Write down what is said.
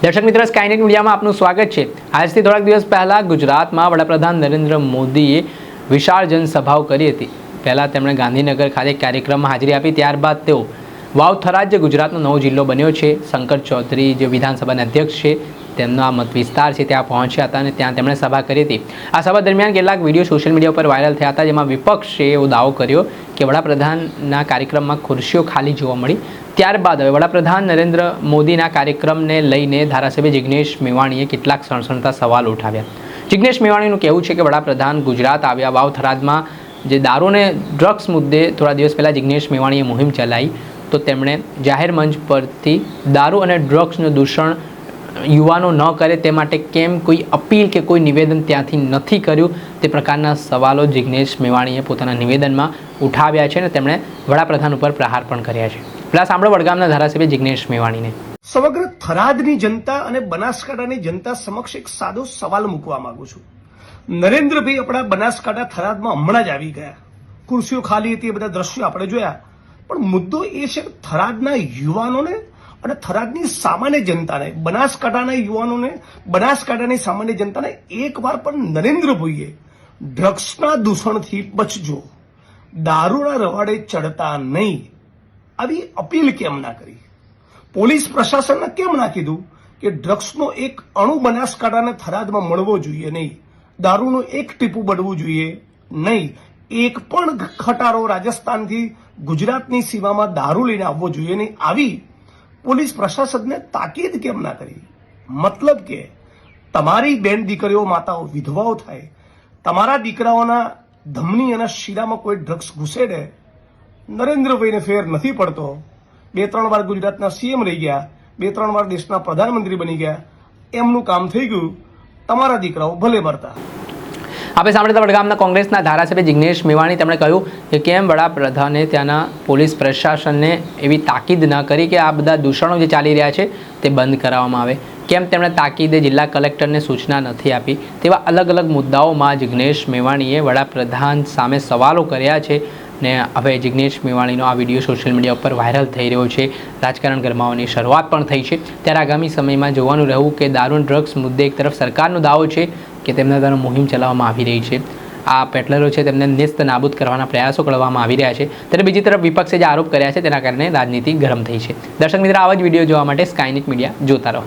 દર્શક મિત્રો, સ્કાયનેટ મીડિયામાં આપનું સ્વાગત છે। આજથી થોડાક દિવસ પહેલા ગુજરાતમાં વડાપ્રધાન નરેન્દ્ર મોદીએ વિશાળ જનસભાઓ કરી હતી। પહેલાં તેમણે ગાંધીનગર ખાતે કાર્યક્રમમાં હાજરી આપી, ત્યારબાદ તેઓ વાવ થરાદ જે ગુજરાતનો નવો જિલ્લો બન્યો છે, શંકર ચૌધરી જે વિધાનસભાના અધ્યક્ષ છે તેમનો આ મત વિસ્તાર છે ત્યાં પહોંચ્યા હતા અને ત્યાં તેમણે સભા કરી હતી। આ સભા દરમિયાન કેટલાક વિડીયો સોશિયલ મીડિયા પર વાયરલ થયા હતા, જેમાં વિપક્ષે એવો દાવો કર્યો કે વડાપ્રધાનના કાર્યક્રમમાં ખુરશીઓ ખાલી જોવા મળી। ત્યારબાદ હવે વડાપ્રધાન નરેન્દ્ર મોદીના કાર્યક્રમને લઈને ધારાસભ્ય જિગ્નેશ મેવાણીએ કેટલાક સણસણતા સવાલ ઉઠાવ્યા। જિગ્નેશ મેવાણીનું કહેવું છે કે વડાપ્રધાન ગુજરાત આવ્યા, વાવ થરાદમાં જે દારૂ અને ડ્રગ્સ મુદ્દે થોડા દિવસ પહેલાં જિગ્નેશ મેવાણીએ મુહિમ ચલાવી, તો તેમણે જાહેર મંચ પરથી દારૂ અને ડ્રગ્સનું દૂષણ યુવાનો ન કરે તે માટે કેમ કોઈ અપીલ કે કોઈ નિવેદન ત્યાંથી નથી કર્યું, તે પ્રકારના સવાલો જિગ્નેશ મેવાણીએ પોતાના નિવેદનમાં ઉઠાવ્યા છે અને તેમણે વડાપ્રધાન ઉપર પ્રહાર પણ કર્યા છે। પેલા સાંભળો વડગામના ધારાસભ્ય જિગ્નેશ મેવાણીને। સમગ્ર થરાદની જનતા અને બનાસકાંઠાની જનતા સમક્ષ એક સાદો સવાલ મૂકવા માંગુ છું। નરેન્દ્રભાઈ આપણા બનાસકાંઠા થરાદમાં હમણાં જ આવી ગયા, ખુરશીઓ ખાલી હતી, એ બધા દ્રશ્યો આપણે જોયા, પણ મુદ્દો એ છે કે થરાદના યુવાનોને અને થરાદની સામાન્ય જનતાને, બનાસકાંઠાના યુવાનોને, બનાસકાંઠાની સામાન્ય જનતાને એકવાર પણ નરેન્દ્રભાઈએ ડ્રગ્સના દૂષણથી બચજો, દારૂના રવાડે ચડતા નહીં, આવી અપીલ કેમ ના કરી? પોલીસ પ્રશાસનને કેમ ના કીધું કે ડ્રગ્સનો એક અણુ બનાસકાંઠાને થરાદમાં મળવો જોઈએ નહીં, દારૂનું એક ટીપું બળવું જોઈએ નહીં, એક પણ ખટારો રાજસ્થાનથી ગુજરાતની સીમામાં દારૂ લઈને આવવો જોઈએ નહીં, આવી પોલીસ પ્રશાસનને તાકીદ કેમ ના કરી? મતલબ કે તમારી બેન દીકરીઓ, માતાઓ વિધવાઓ થાય, તમારા દીકરાઓના ધમની અને શીરામાં કોઈ ડ્રગ્સ ઘૂસેડે, નરેન્દ્રભાઈને ફેર નથી પડતો। 2-3 વાર ગુજરાતના સીએમ રહી ગયા, 2-3 વાર દેશના પ્રધાનમંત્રી બની ગયા, એમનું કામ થઈ ગયું, તમારા દીકરાઓ ભલે મરતા। આપણે સાંભળતા વડગામના કોંગ્રેસના ધારાસભ્ય જિગ્નેશ મેવાણી તેમણે કહ્યું કે કેમ વડાપ્રધાને ત્યાંના પોલીસ પ્રશાસનને એવી તાકીદ ન કરી કે આ બધા દૂષણો જે ચાલી રહ્યા છે તે બંધ કરાવવામાં આવે, કેમ તેમણે તાકીદે જિલ્લા કલેક્ટરને સૂચના નથી આપી, તેવા અલગ અલગ મુદ્દાઓમાં જિગ્નેશ મેવાણીએ વડાપ્રધાન સામે સવાલો કર્યા છે। ને હવે જિગ્નેશ મેવાણીનો આ વિડીયો સોશિયલ મીડિયા ઉપર વાયરલ થઈ રહ્યો છે, રાજકારણ ગરમાવાની શરૂઆત પણ થઈ છે। ત્યારે આગામી સમયમાં જોવાનું રહેવું કે દારૂ ડ્રગ્સ મુદ્દે એક તરફ સરકારનો દાવો છે કે તેમના દ્વારા મુહિમ ચલાવવામાં આવી રહી છે, આ પેટલરો છે તેમને નેસ્ત નાબૂદ કરવાના પ્રયાસો કરવામાં આવી રહ્યા છે, ત્યારે બીજી તરફ વિપક્ષે જે આરોપ કર્યા છે તેના કારણે રાજનીતિ ગરમ થઈ છે। દર્શક મિત્રો, આવા જ વિડીયો જોવા માટે સ્કાયનેટ મીડિયા જોતા રહો।